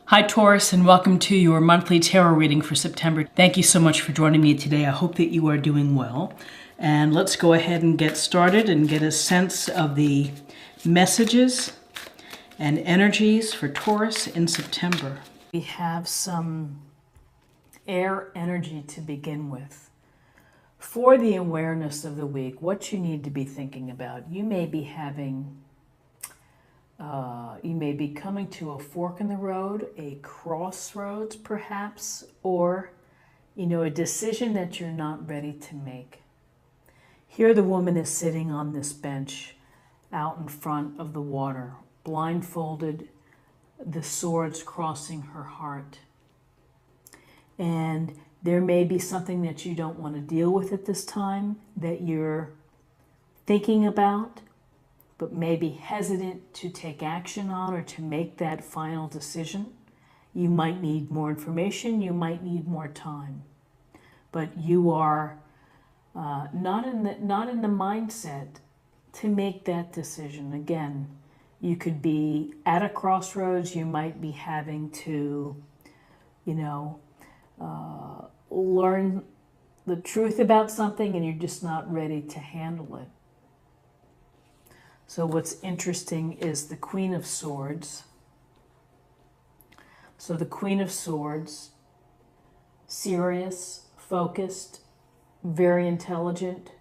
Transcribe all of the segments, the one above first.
Hi Taurus, and welcome to your monthly tarot reading for September. Thank you so much for joining me today. I hope that you are doing well. And let's go ahead and get started and get a sense of the messages and energies for Taurus in September. We have some air energy to begin with. For the awareness of the week, what you need to be thinking about. You may be having you may be coming to a fork in the road, a crossroads perhaps, or, a decision that you're not ready to make. Here the woman is sitting on this bench out in front of the water, blindfolded, the swords crossing her heart. And there may be something that you don't want to deal with at this time that you're thinking about, but maybe hesitant to take action on or to make that final decision. You might need more information, you might need more time. But you are not in the mindset to make that decision. Again, you could be at a crossroads, you might be having to, learn the truth about something and you're just not ready to handle it. So what's interesting is the Queen of Swords. So the Queen of Swords, serious, focused, very intelligent,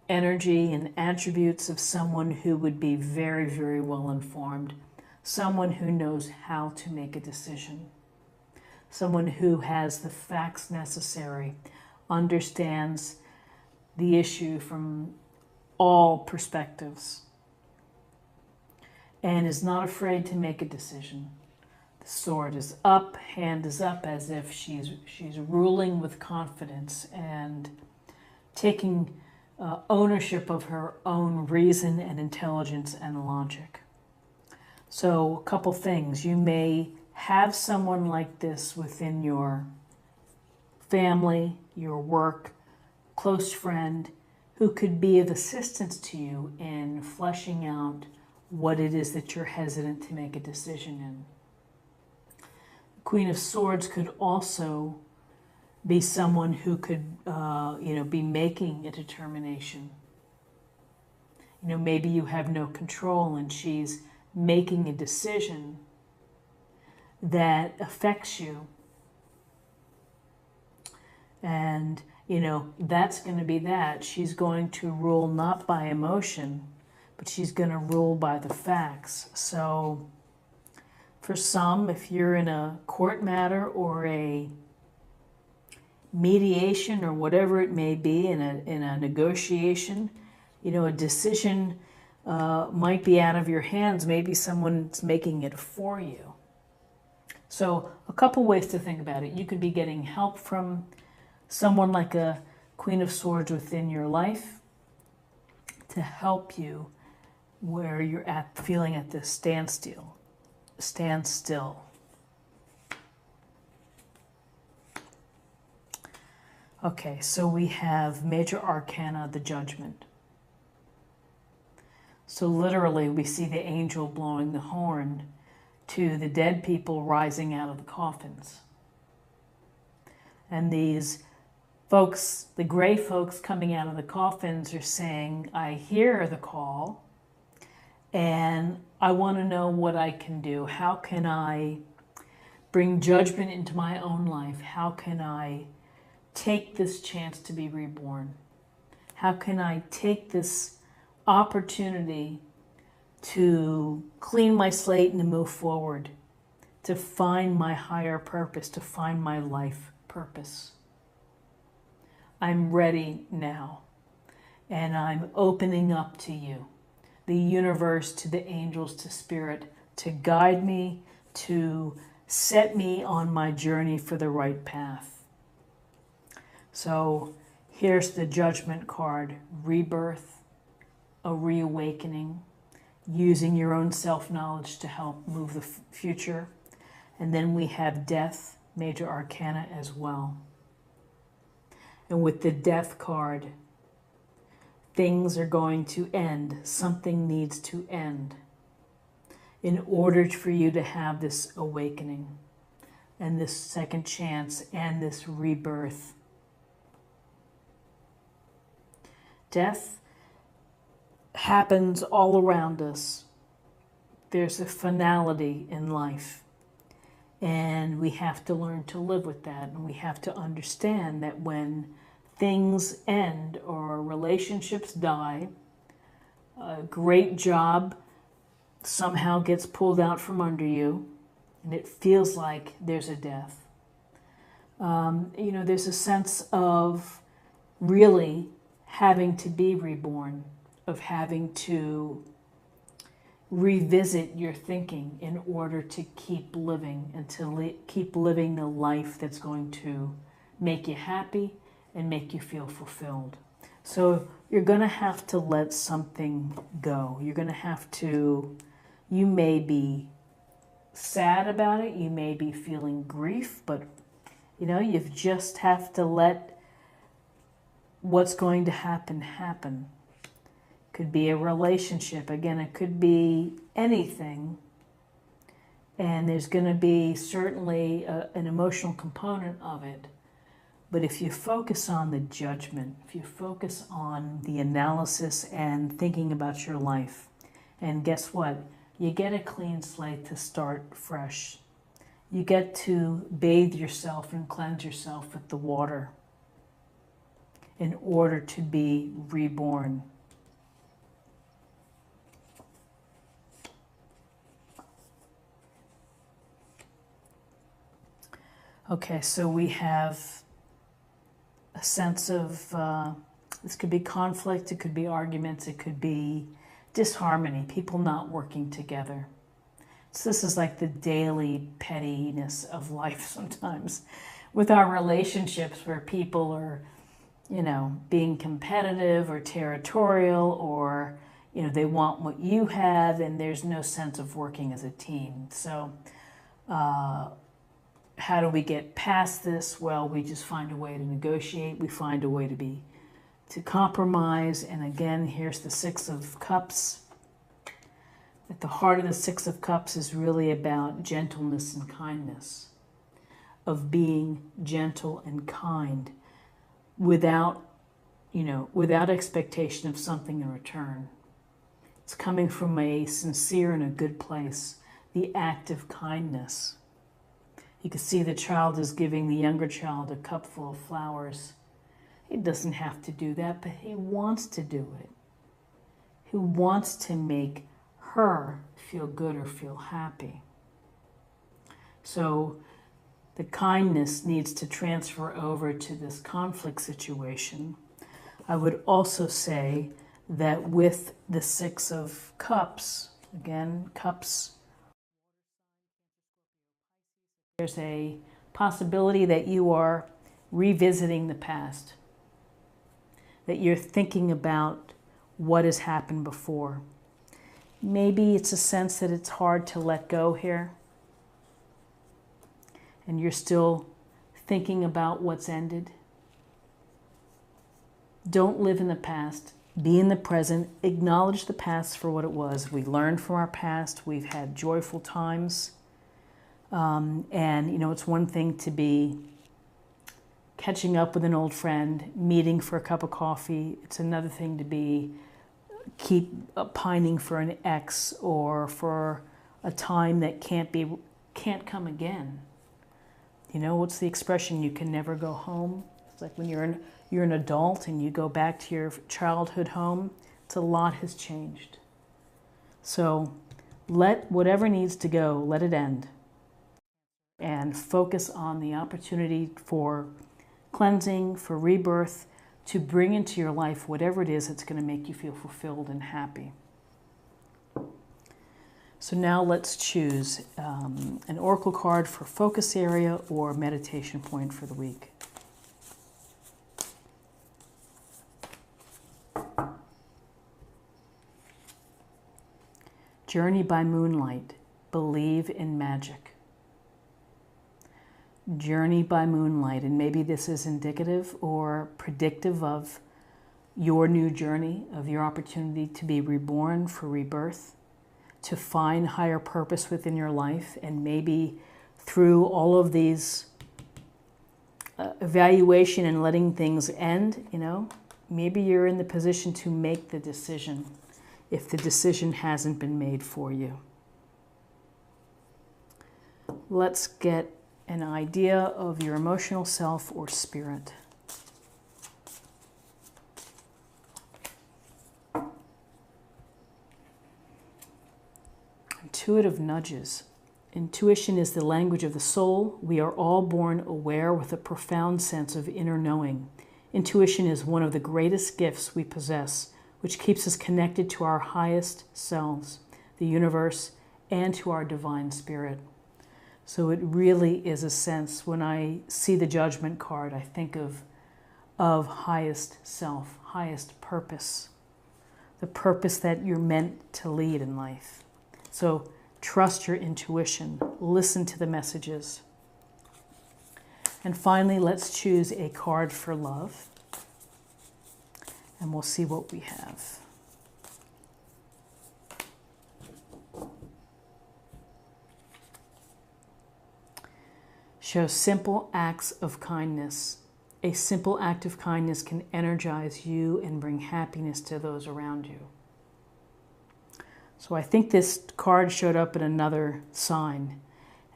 energy and attributes of someone who would be very, very well informed, someone who knows how to make a decision, someone who has the facts necessary, understands the issue from all perspectives, and is not afraid to make a decision. The sword is up, hand is up, as if she's ruling with confidence and taking ownership of her own reason and intelligence and logic. So a couple things. You may have someone like this within your family, your work, close friend, who could be of assistance to you in fleshing out what it is that you're hesitant to make a decision in. The Queen of Swords could also be someone who could, be making a determination. Maybe you have no control and she's making a decision that affects you. And, that's going to be that. She's going to rule not by emotion, but she's going to rule by the facts. So for some, if you're in a court matter or a mediation or whatever it may be in a negotiation, a decision might be out of your hands. Maybe someone's making it for you. So a couple ways to think about it. You could be getting help from someone like a Queen of Swords within your life to help you where you're at, feeling at this standstill. Okay, so we have Major Arcana, the Judgment. So literally we see the angel blowing the horn to the dead people rising out of the coffins. And these folks, the gray folks coming out of the coffins, are saying, I hear the call, and I want to know what I can do. How can I bring judgment into my own life? How can I take this chance to be reborn? How can I take this opportunity to clean my slate and to move forward, to find my higher purpose, to find my life purpose? I'm ready now, and I'm opening up to you, the universe, to the angels, to spirit, to guide me, to set me on my journey for the right path. So here's the Judgment card: rebirth, a reawakening, using your own self-knowledge to help move the future. And then we have Death, Major Arcana as well. And with the Death card, things are going to end. Something needs to end. in order for you to have this awakening and this second chance and this rebirth. Death happens all around us. There's a finality in life. And we have to learn to live with that. And we have to understand that when things end or relationships die, a great job somehow gets pulled out from under you, and it feels like there's a death. There's a sense of really having to be reborn, of having to revisit your thinking in order to keep living and to keep living the life that's going to make you happy and make you feel fulfilled. So you're going to have to let something go. You're going to have to, you may be sad about it, you may be feeling grief, but you just have to let what's going to happen happen. Could be a relationship. Again, it could be anything. And there's going to be certainly an emotional component of it. But if you focus on the judgment, if you focus on the analysis and thinking about your life, and guess what? You get a clean slate to start fresh. You get to bathe yourself and cleanse yourself with the water in order to be reborn. Okay, so we have a sense of, this could be conflict, it could be arguments, it could be disharmony, people not working together. So this is like the daily pettiness of life sometimes with our relationships, where people are, being competitive or territorial, or, they want what you have, and there's no sense of working as a team. So, how do we get past this? Well, we just find a way to negotiate. We find a way to compromise. And again, here's the Six of Cups. At the heart of the Six of Cups is really about gentleness and kindness, of being gentle and kind without expectation of something in return. It's coming from a sincere and a good place, the act of kindness. You can see the child is giving the younger child a cup full of flowers. He doesn't have to do that, but he wants to do it. He wants to make her feel good or feel happy. So the kindness needs to transfer over to this conflict situation. I would also say that with the Six of Cups, again, cups, there's a possibility that you are revisiting the past, that you're thinking about what has happened before. Maybe it's a sense that it's hard to let go here, and you're still thinking about what's ended. Don't live in the past. Be in the present. Acknowledge the past for what it was. We learned from our past. We've had joyful times. It's one thing to be catching up with an old friend, meeting for a cup of coffee. It's another thing to keep pining for an ex, or for a time that can't come again. What's the expression? You can never go home. It's like when you're an adult and you go back to your childhood home. It's a lot has changed. So let whatever needs to go, let it end. And focus on the opportunity for cleansing, for rebirth, to bring into your life whatever it is that's going to make you feel fulfilled and happy. So now let's choose an oracle card for focus area or meditation point for the week. Journey by moonlight. Believe in magic. Journey by moonlight, and maybe this is indicative or predictive of your new journey, of your opportunity to be reborn, for rebirth, to find higher purpose within your life, and maybe through all of these evaluation and letting things end, maybe you're in the position to make the decision if the decision hasn't been made for you. Let's get an idea of your emotional self or spirit. Intuitive nudges. Intuition is the language of the soul. We are all born aware with a profound sense of inner knowing. Intuition is one of the greatest gifts we possess, which keeps us connected to our highest selves, the universe, and to our divine spirit. So it really is a sense, when I see the Judgment card, I think of highest self, highest purpose, the purpose that you're meant to lead in life. So trust your intuition, listen to the messages. And finally, let's choose a card for love, and we'll see what we have. Show simple acts of kindness. A simple act of kindness can energize you and bring happiness to those around you. So I think this card showed up in another sign.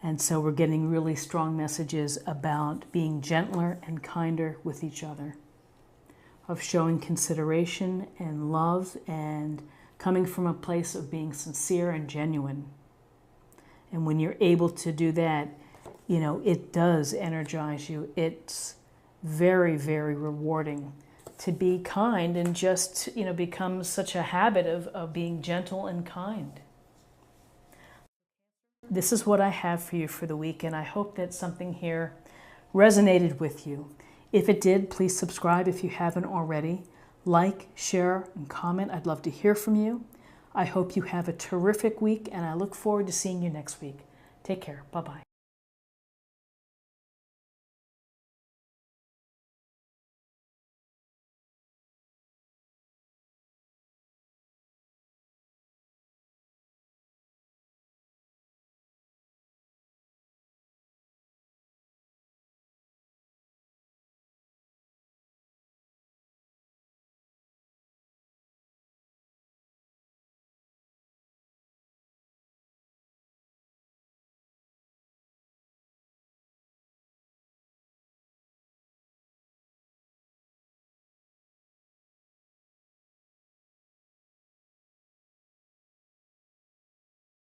And so we're getting really strong messages about being gentler and kinder with each other, of showing consideration and love and coming from a place of being sincere and genuine. And when you're able to do that, it does energize you. It's very, very rewarding to be kind and just, become such a habit of being gentle and kind. This is what I have for you for the week, and I hope that something here resonated with you. If it did, please subscribe if you haven't already. Like, share, and comment. I'd love to hear from you. I hope you have a terrific week, and I look forward to seeing you next week. Take care. Bye-bye.